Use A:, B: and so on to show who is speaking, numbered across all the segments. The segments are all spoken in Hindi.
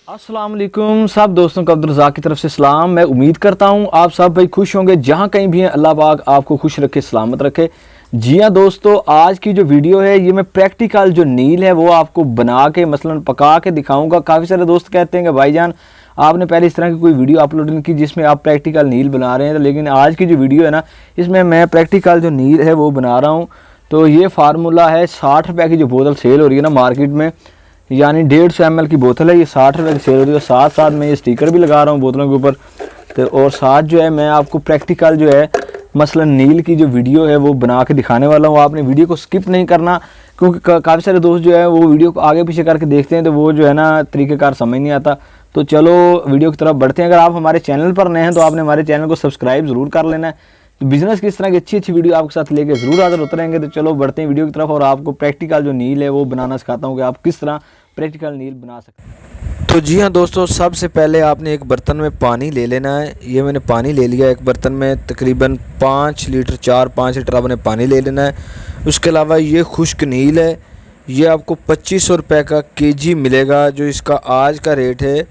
A: अस्सलाम वालेकुम सब दोस्तों को अब्दुल रज़ाक की तरफ से सलाम। मैं उम्मीद करता हूँ आप सब भाई खुश होंगे, जहाँ कहीं भी हैं अल्लाह पाक आपको खुश रखे, सलामत रखे। जी हाँ दोस्तों, आज की जो वीडियो है ये मैं प्रैक्टिकल जो नील है वो आपको बना के मसलन पका के दिखाऊंगा। काफ़ी सारे दोस्त कहते हैं कि भाईजान आपने पहले इस तरह की कोई वीडियो अपलोड नहीं की जिसमें आप प्रैक्टिकल नील बना रहे हैं, लेकिन आज की जो वीडियो है ना इसमें मैं प्रैक्टिकल जो नील है वो बना रहा हूँ। तो ये फार्मूला है 60 रुपये की जो बोतल सेल हो रही है ना मार्केट में, यानी 150 ml की बोतल है, ये 60 रुपये की सेल हो रही है। साथ साथ मैं ये स्टिकर भी लगा रहा हूँ बोतलों के ऊपर। तो और साथ जो है मैं आपको प्रैक्टिकल जो है मसलन नील की जो वीडियो है वो बना के दिखाने वाला हूँ। आपने वीडियो को स्किप नहीं करना, क्योंकि काफ़ी सारे दोस्त जो है वो वीडियो को आगे पीछे करके देखते हैं तो वो जो है ना तरीक़ेकार समझ नहीं आता। तो चलो वीडियो की तरफ बढ़ते हैं। अगर आप हमारे चैनल पर नए हैं तो आपने हमारे चैनल को सब्सक्राइब ज़रूर कर लेना है। तो बिज़नेस की इस तरह की अच्छी अच्छी वीडियो आपके साथ लेके ज़रूर हाजिर होते रहेंगे। तो चलो बढ़ते हैं वीडियो की तरफ और आपको प्रैक्टिकल जो नील है वो बनाना सिखाता हूँ कि आप किस तरह प्रैक्टिकल नील बना सकते हैं।
B: तो जी हाँ दोस्तों, सबसे पहले आपने एक बर्तन में पानी ले लेना है। ये मैंने पानी ले लिया एक बर्तन में, तकरीबन 5 लीटर 4-5 लीटर आपने पानी ले लेना है। उसके अलावा ये खुश्क नील है, ये आपको 2500 रुपये का केजी मिलेगा जो इसका आज का रेट है।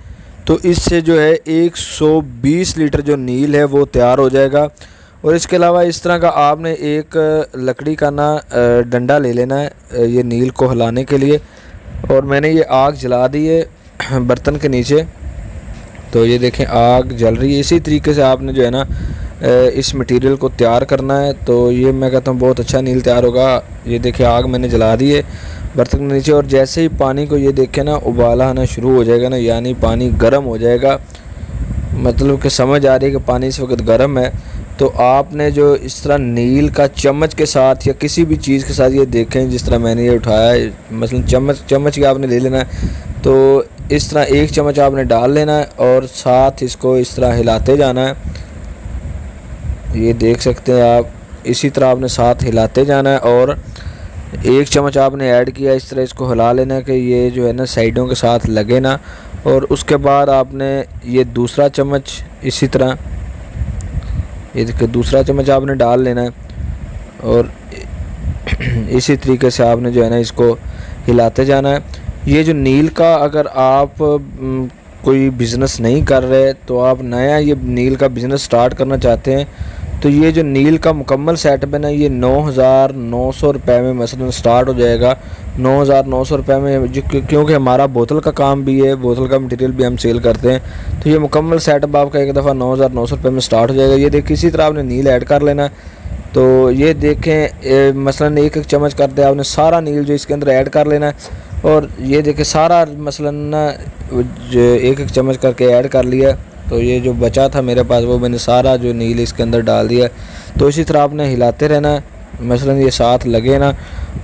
B: तो इससे जो है 120 लीटर जो नील है वो तैयार हो जाएगा। और इसके अलावा इस तरह का आपने एक लकड़ी का ना डंडा ले लेना है ये नील को हिलाने के लिए। और मैंने ये आग जला दी है बर्तन के नीचे, तो ये देखें आग जल रही है। इसी तरीके से आपने जो है ना इस मटेरियल को तैयार करना है। तो ये मैं कहता हूँ बहुत अच्छा नील तैयार होगा। ये देखिए आग मैंने जला दी है बर्तन के नीचे, और जैसे ही पानी को ये देखें ना उबाला आना शुरू हो जाएगा ना, यानी पानी गर्म हो जाएगा, मतलब कि समझ आ रही है कि पानी इस वक्त गर्म है। तो आपने जो इस तरह नील का चम्मच के साथ या किसी भी चीज़ के साथ ये देखें, जिस तरह मैंने ये उठाया है मसलन चम्मच की आपने ले लेना है। तो इस तरह एक चम्मच आपने डाल लेना है और साथ इसको इस तरह हिलाते जाना है। ये देख सकते हैं आप, इसी तरह आपने साथ हिलाते जाना है। और एक चम्मच आपने ऐड किया, इस तरह इसको हिला लेना है कि ये जो है ना साइडों के साथ लगे ना। और उसके बाद आपने ये दूसरा चम्मच इसी तरह, ये देखिए दूसरा चम्मच आपने डाल लेना है। और इसी तरीके से आपने जो है ना इसको हिलाते जाना है। ये जो नील का अगर आप कोई बिज़नेस नहीं कर रहे तो आप नया ये नील का बिज़नेस स्टार्ट करना चाहते हैं, तो ये जो नील का मुकम्मल सेटअप है ना ये 9900 रुपये में मसलन स्टार्ट हो जाएगा। 9900 रुपये में, क्योंकि हमारा बोतल का काम भी है, बोतल का मटेरियल भी हम सेल करते हैं। तो ये मुकम्मल सेटअप आपका एक दफ़ा 9900 रुपये में स्टार्ट हो जाएगा। ये देखिए इसी तरह आपने नील ऐड कर लेना। तो ये देखें मसलन एक चम्मच करते आपने सारा नील जो इसके अंदर ऐड कर लेना है। और ये देखें सारा मसलन ना एक चम्मच करके ऐड कर लिया। तो ये जो बचा था मेरे पास वो मैंने सारा जो नील इसके अंदर डाल दिया। तो इसी तरह आपने हिलाते रहना है, मसलन ये साथ लगे ना।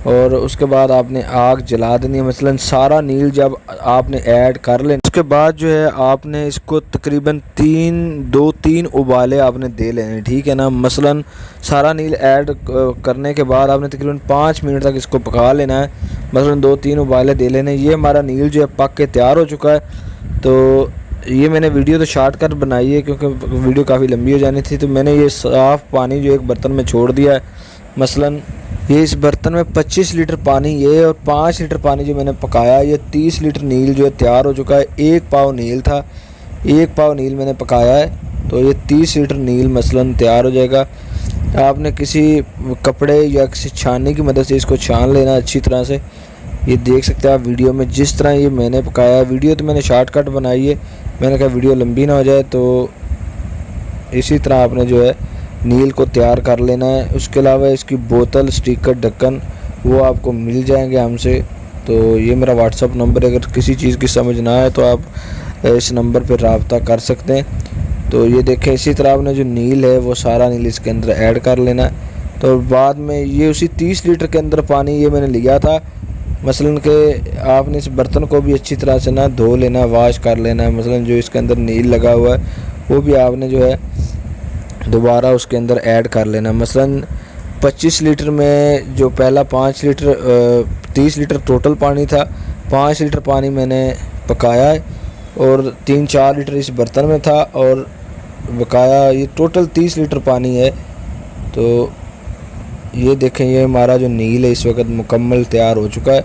B: और उसके बाद आपने आग जला देनी है। मसलन सारा नील जब आपने ऐड कर लेना, उसके बाद जो है आपने इसको तकरीबन 2-3 उबाले आपने दे लेने, ठीक है ना। मसलन सारा नील ऐड करने के बाद आपने तकरीबन 5 मिनट तक इसको पका लेना है। मसलन 2-3 उबाले दे लेने। ये हमारा नील जो है पक के तैयार हो चुका है। तो ये मैंने वीडियो तो शॉर्ट कर बनाई है क्योंकि वीडियो काफ़ी लंबी हो जानी थी। तो मैंने ये साफ़ पानी जो एक बर्तन में छोड़ दिया है। मसलन ये इस बर्तन में 25 लीटर पानी ये और 5 लीटर पानी जो मैंने पकाया, ये 30 लीटर नील जो है तैयार हो चुका है। 1 पाव नील था, 1 पाव नील मैंने पकाया है। तो ये 30 लीटर नील मसलन तैयार हो जाएगा। आपने किसी कपड़े या किसी छाननी की मदद से इसको छान लेना अच्छी तरह से। ये देख सकते हैं आप वीडियो में जिस तरह ये मैंने पकाया। वीडियो तो मैंने शॉर्टकट बनाई है, मैंने कहा वीडियो लंबी ना हो जाए। तो इसी तरह आपने जो है नील को तैयार कर लेना है। उसके अलावा इसकी बोतल, स्टिकर, ढक्कन वो आपको मिल जाएंगे हमसे। तो ये मेरा व्हाट्सअप नंबर है, अगर किसी चीज़ की समझ ना आए तो आप इस नंबर पर रब्ता कर सकते हैं। तो ये देखें इसी तरह आपने जो नील है वो सारा नील इसके अंदर ऐड कर लेना है। तो बाद में ये उसी 30 लीटर के अंदर पानी ये मैंने लिया था। मसलन के आपने इस बर्तन को भी अच्छी तरह से ना धो लेना, वॉश कर लेना है। मसलन जो इसके अंदर नील लगा हुआ है वो भी आपने जो है दोबारा उसके अंदर ऐड कर लेना। मसलन 25 लीटर में जो पहला 5 लीटर 30 लीटर टोटल पानी था, 5 लीटर पानी मैंने पकाया है और 3-4 लीटर इस बर्तन में था और बकाया ये टोटल 30 लीटर पानी है। तो ये देखें ये हमारा जो नील है इस वक्त मुकम्मल तैयार हो चुका है।